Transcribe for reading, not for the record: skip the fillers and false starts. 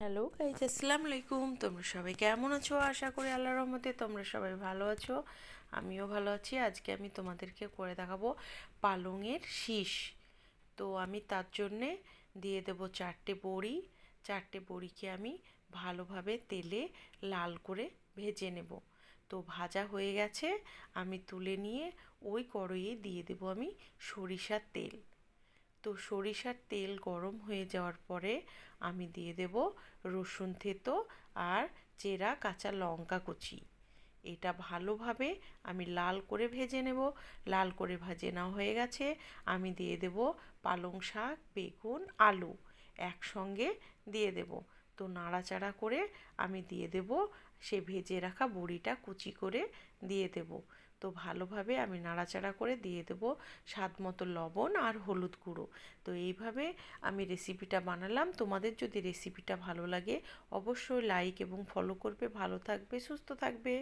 Hello guys, আসসালামু আলাইকুম। তোমরা সবাই কেমন আছো? আশা করি আল্লাহর রহমতে তোমরা সবাই ভালো আছো। আমিও ভালো আছি। আজকে আমি তোমাদেরকে করে দেখাবো পালংয়ের শীষ। তো আমি তার জন্যে দিয়ে দেবো 4টে বড়ি। 4টে বড়িকে আমি ভালোভাবে তেলে লাল করে ভেজে নেব। তো ভাজা হয়ে গেছে, আমি তুলে নিয়ে ওই কড়াইয়ে দিয়ে দেবো আমি সরিষার তেল। তো সরিষার তেল গরম হয়ে যাওয়ার পরে আমি দিয়ে দেব রসুন থেতো আর চেরা কাঁচা লঙ্কা কুচি। এটা ভালোভাবে আমি লাল করে ভেজে নেব। লাল করে ভেজে নেওয়া হয়ে গেছে, আমি দিয়ে দেব পালং শাক, বেগুন, আলু একসঙ্গে দিয়ে দেব। তো নাড়াচাড়া করে আমি দিয়ে দেব সে ভেজে রাখা বড়িটা কুচি করে দিয়ে দেব। তো ভালোভাবে আমি নাড়াচাড়া করে দিয়ে দেব স্বাদ মতো লবণ আর হলুদ গুঁড়ো। তো এইভাবে আমি রেসিপিটা বানালাম। তোমাদের যদি রেসিপিটা ভালো লাগে অবশ্যই লাইক এবং ফলো করবে। ভালো থাকবে, সুস্থ থাকবে।